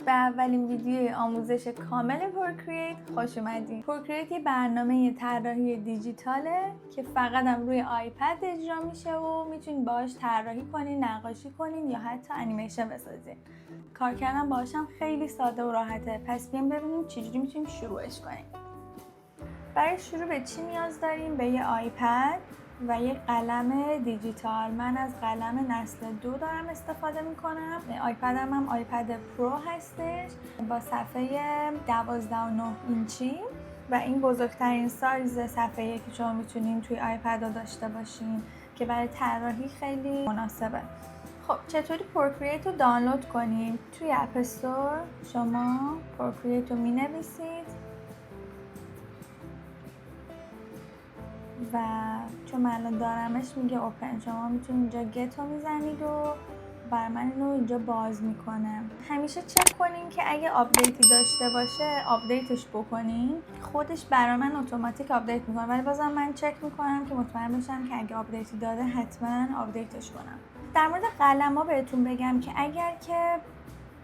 به اولین ویدیوی آموزش کامل پروکرییت خوش اومدین. پروکرییت یه برنامه طراحی دیجیتاله که فقط هم روی آیپد اجرا میشه و میتونین باهاش طراحی کنین، نقاشی کنین یا حتی انیمیشن بسازین. کار کردن باهاش هم خیلی ساده و راحته. پس بیایم ببینیم چجوری میتونیم شروعش کنیم. برای شروع به چی نیاز داریم؟ به یه آیپد و یه قلم دیجیتال. من از قلم نسل 2 دارم استفاده میکنم. آیپدم هم آیپد پرو هستش با صفحه 12.9 اینچی و این بزرگترین سایز صفحه‌ای که شما میتونین توی آیپد رو داشته باشین که برای طراحی خیلی مناسبه. خب چطوری پروکرییت رو دانلود کنیم؟ توی اپ استور شما پروکرییت رو مینویسید و چون من الان دارمش میگه اوپن. شما میتونید اینجا گت رو میزنید و بر من اینو اینجا باز میکنه. همیشه چک کنین که اگه آپدیتی داشته باشه آپدیتش بکنین، خودش برای من اتوماتیک آپدیت میکنه، ولی بازم من چک میکنم که مطمئن بشم که اگه آپدیتی داده حتما آپدیتش کنم. در مورد قلم‌ها بهتون بگم که اگر که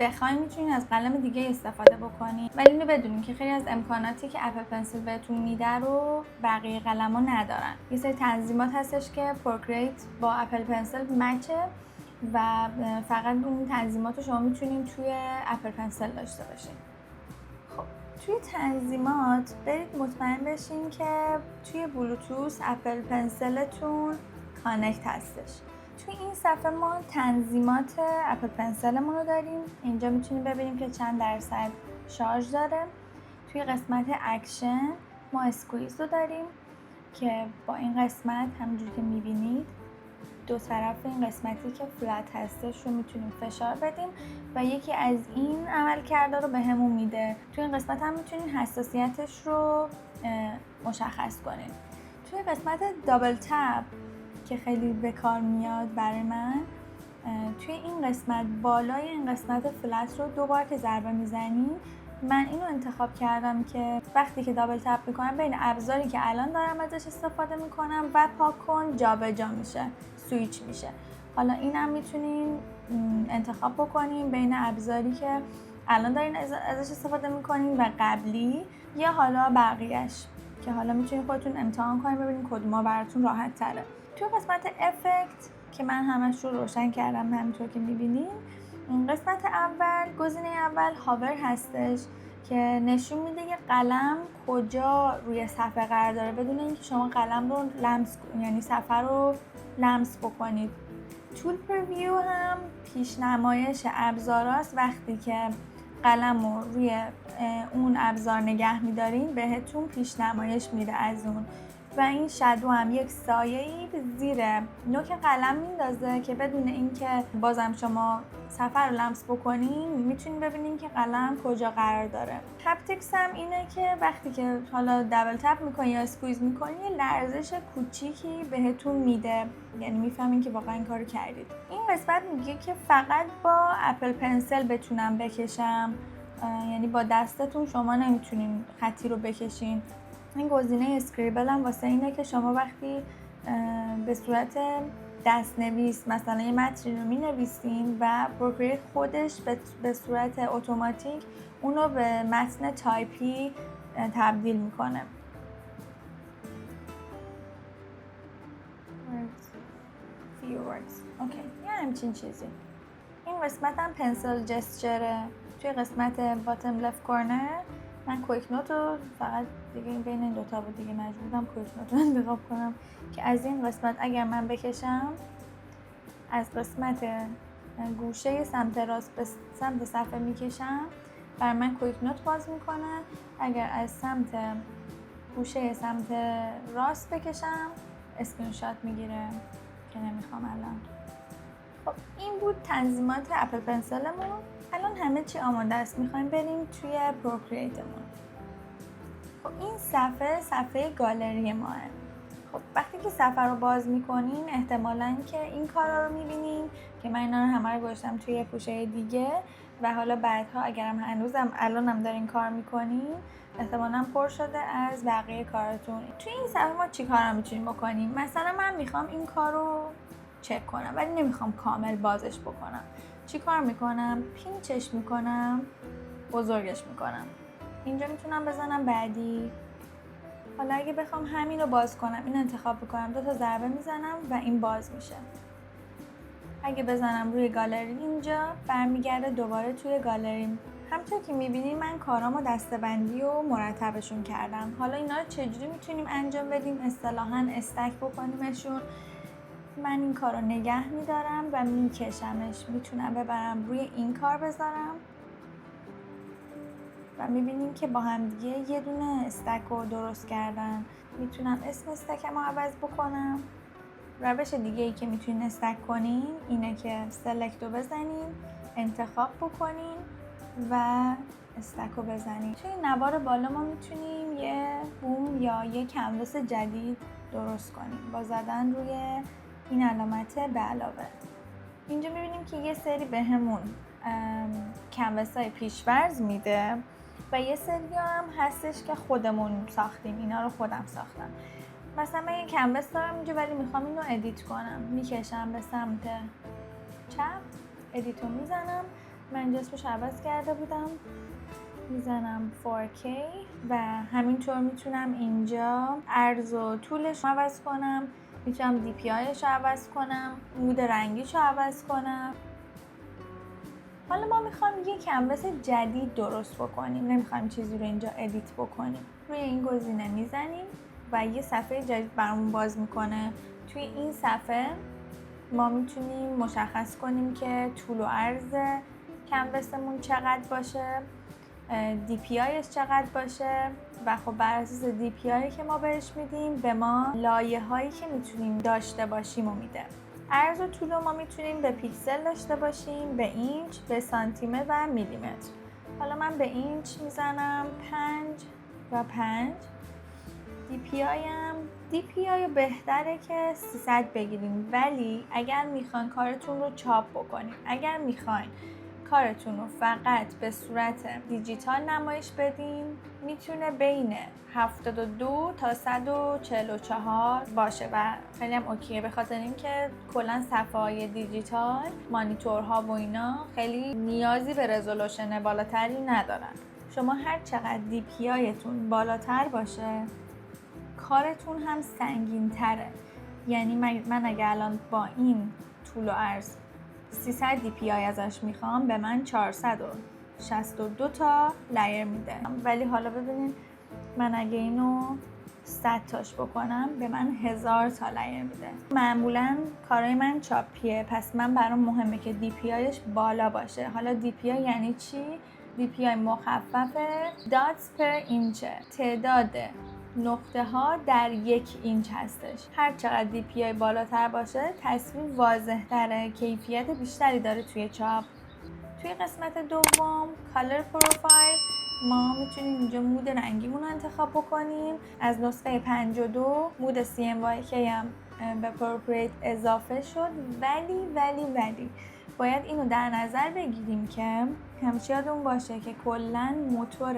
بخواید میتونین از قلم دیگه استفاده بکنین، ولی اینو بدونین که خیلی از امکاناتی که اپل پنسل بهتون میده رو بقیه قلم‌ها ندارن. یه سری تنظیمات هستش که پروکرییت با اپل پنسل مچه و فقط اون تنظیمات رو شما میتونین توی اپل پنسل داشته باشین. خب توی تنظیمات برید مطمئن بشین که توی بلوتوث اپل پنسلتون کانکت هستش. توی این صفحه ما تنظیمات اپل پنسلمون رو داریم. اینجا میتونیم ببینیم که چند درصد شارژ داره. توی قسمت اکشن ما اسکویز رو داریم که با این قسمت همونجوری که میبینید دو طرف این قسمتی که فلت هستش رو میتونیم فشار بدیم و یکی از این عملکردا رو بهمون میده. توی این قسمت هم میتونیم حساسیتش رو مشخص کنیم. توی قسمت دابل تپ که خیلی به کار میاد برای من، توی این قسمت بالای این قسمت فلت رو 2 بار که ضربه میزنیم، من اینو انتخاب کردم که وقتی که دابل تپ میکنم بین ابزاری که الان دارم ازش استفاده میکنم و پاک کن جابجا میشه، سویچ میشه. حالا اینم میتونین انتخاب بکنین بین ابزاری که الان دارین ازش استفاده میکنین و قبلی یا حالا بقیهش که حالا میتونین خودتون امتحان کنین ببینین کدوما براتون راحت تره. توی قسمت افکت که من همش رو روشن کردم همینطور که میبینین، قسمت اول گزینه اول هاور هستش که نشون میده یه قلم کجا روی صفحه قرار داره بدون اینکه شما قلم رو لمس یعنی صفحه رو لمس بکنید. تول پرویو هم پیشنمایش ابزاراست. وقتی که قلم رو روی اون ابزار نگه میدارین بهتون پیشنمایش میده از اون و این شادو هم یک سایه‌ای زیر نوک قلم میندازه که بدون اینکه بازم شما صفحه رو لمس بکنین میتونین ببینین که قلم کجا قرار داره. هپتیکس هم اینه که وقتی که حالا دابل تپ میکنین یا اسکویز میکنین یه لرزش کوچیکی بهتون میده، یعنی میفهمین که واقعا این کارو کردید. این قسمت میگه که فقط با اپل پنسل بتونم بکشم، یعنی با دستتون شما نمیتونین خطی رو بکشین. این گزینه اسکریبل هم واسه اینه که شما وقتی به صورت دست‌نویس مثلا یه متنی رو می‌نویسین و پروکرییت خودش به صورت اتوماتیک اون رو به متن تایپی تبدیل میکنه. few words. اوکی، یه همچین چیزی. این قسمت هم پنسل جستچره. توی قسمت باتم لفت کورنر من کویک نوت رو فقط دیگه بین این دوتا بود دیگه مجبور بودم کویک نوت رو انتخاب کنم که از این قسمت اگر من بکشم از قسمت گوشه سمت راست به سمت صفحه میکشم بر من کویک نوت باز میکنه. اگر از سمت گوشه سمت راست بکشم اسکرین شات میگیره که نمیخوام الان. خب این بود تنظیمات اپل پنسلمون. الان همه چی آماده است، میخوایم بریم توی پروکرییتمون. خب این صفحه گالری ماه. خب وقتی که صفحه رو باز میکنین احتمالاً که این کارا رو میبینین که من اینا رو همه رو گذاشتم توی پوشه دیگه و حالا بعدها اگرم هنوزم الانم دارین کار میکنین احتمالاً پر شده از بقیه کارتون. توی این صفحه ما چی کارا میتونیم بکنیم؟ مثلا من میخوام این کار رو چک کنم ولی نمیخوام کامل بازش بکنم. چی کار میکنم؟ پینچش میکنم بزرگش میکنم. اینجا میتونم بزنم بعدی. حالا اگه بخوام همین رو باز کنم، این انتخاب میکنم، 2 تا ضربه میزنم و این باز میشه. اگه بزنم روی گالری اینجا برمیگرده دوباره توی گالری. همونطور که میبینید من کارامو دسته‌بندی و مرتبشون کردم. حالا اینا رو چجوری میتونیم انجام بدیم؟ اصطلاحاً استک بکنیمشون. من این کار رو نگه میدارم و میکشمش. میتونم ببرم روی این کار بذارم و میبینیم که با هم دیگه یه دونه استک رو درست کردن. میتونم اسم استکم رو عوض بکنم. روش دیگه ای که میتونین استک کنین اینه که سلکت رو بزنین، انتخاب بکنین و استک رو بزنین. توی نوار بالا ما میتونیم یه بوم یا یه کنوس جدید درست کنیم با زدن روی این علامت به علاوه. اینجا میبینیم که یه سری بهمون کنوس های پیش‌فرض میده و یه سری هم هستش که خودمون ساختیم. اینا رو خودم ساختم. مثلا من یه کنوس دارم اینجا ولی میخوام اینو ادیت کنم. میکشم به سمت چپ، ادیتو میزنم. من اینجا اسمش عوض کرده بودم، میزنم 4K و همینطور میتونم اینجا عرض و طولش رو عوض کنم. میتونم DPIش رو عوض کنم، مود رنگیش رو عوض کنم. حالا ما میخوایم یه کنوس جدید درست بکنیم، نمیخوایم چیزی رو اینجا ادیت بکنیم. روی این گزینه میزنیم و یه صفحه جدید برامون باز میکنه. توی این صفحه ما میتونیم مشخص کنیم که طول و عرض کنوسمون چقدر باشه، DPIش چقدر باشه و خب بر اساس DPI که ما بهش میدیم به ما لایه هایی که میتونیم داشته باشیم و میده. عرض و طول ما میتونیم به پیکسل داشته باشیم، به اینچ، به سانتیمتر و میلیمتر. حالا من به اینچ میزنم 5 و 5. DPI بهتره که 300 بگیریم، ولی اگر میخواین کارتون رو چاپ بکنیم، اگر میخواین کارتون رو فقط به صورت دیجیتال نمایش بدین، میتونه بین 72 تا 144 باشه و خیلی هم اوکیه، به خاطر اینکه کلا صفحه‌های دیجیتال، مانیتورها و اینا خیلی نیازی به رزولوشن بالاتری ندارن. شما هر چقدر DPIتون بالاتر باشه کارتون هم سنگین تره. یعنی من اگه الان با این طول و عرض 300 DPI ازش میخوام، به من 462 تا لایر میده. ولی حالا ببینین من اگه اینو 100 تاش بکنم به من 1000 تا لایر میده. معمولا کارای من چاپیه، پس من برام مهمه که DPIش بالا باشه. حالا DPI یعنی چی؟ DPI مخفف dots per inch، تعداد نقطه ها در 1 اینچ هستش. هر چقدر DPI بالاتر باشه تصویر واضح تره، کیفیت بیشتری داره توی چاپ. توی قسمت دوم color profile ما میتونیم اینجا مود رنگیمون رو انتخاب بکنیم. از نسخه 52 مود CMYK هم به پروپریت اضافه شد، ولی باید اینو در نظر بگیریم که همیشه یادمون باشه که کلا موتور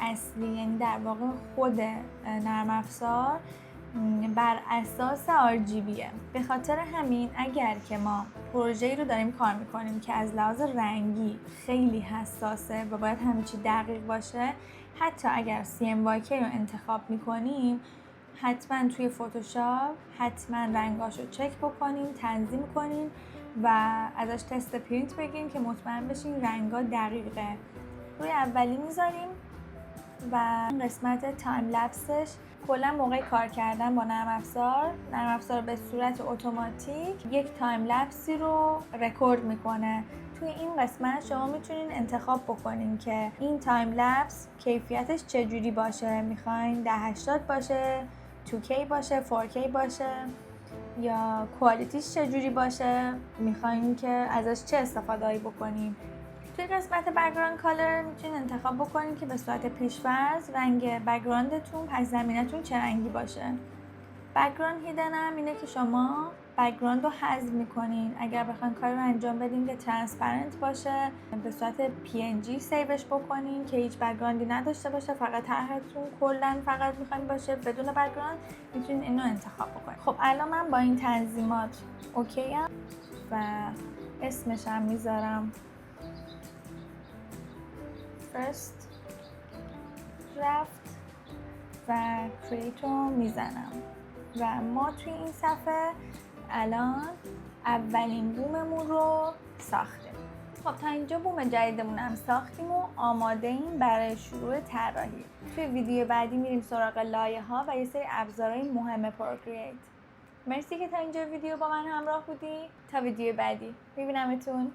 اصلی، یعنی در واقع خود نرم افزار بر اساس RGBه. به خاطر همین اگر که ما پروژه‌ای رو داریم کار میکنیم که از لحاظ رنگی خیلی حساسه و باید همه چی دقیق باشه، حتی اگر CMYK رو انتخاب میکنیم حتما توی فتوشاپ حتما رنگاشو چک بکنیم، تنظیم کنیم و ازش تست پرینت بگیریم که مطمئن بشیم رنگا دقیقه. روی اولی میذاریم و قسمت تایم لپسش کلا موقع کار کردن با نرم افزار به صورت اتوماتیک یک تایم لپسی رو رکورد میکنه. توی این قسمت شما میتونین انتخاب بکنین که این تایم لپس کیفیتش چجوری باشه. میخواین 1080 باشه، 2K باشه، 4K باشه، یا کوالیتیش چجوری باشه، میخواین که ازش چه استفاده‌ای بکنین. توی قسمت بک‌گراند کالر میتونید انتخاب بکنید که به صورت پیش‌فرض رنگ بک‌گراندتون، پس زمینتون چه رنگی باشه. بک‌گراند هیدن هم اینه که شما بک‌گراند رو حذف میکنین. اگر بخواید کاری رو انجام بدین که ترانسپرنت باشه، به صورت PNG سیوش بکنین که هیچ بک‌گراندی نداشته باشه، فقط طرحتون کلا فقط میخواین باشه بدون بک‌گراند، میتونید اینو انتخاب بکنید. خب الان من با این تنظیمات اوکی ام و اسمش هم میذارم فرست رفت و کریت رو میزنم و ما توی این صفحه الان اولین بوممون رو ساختیم. خب تا اینجا بوم جدیدمون هم ساختیم و آماده ایم برای شروع طراحی. توی ویدیو بعدی میریم سراغ لایه ها و یه سری ابزارهای مهم پروکرییت. مرسی که تا اینجا ویدیو با من همراه بودی. تا ویدیو بعدی میبینمتون.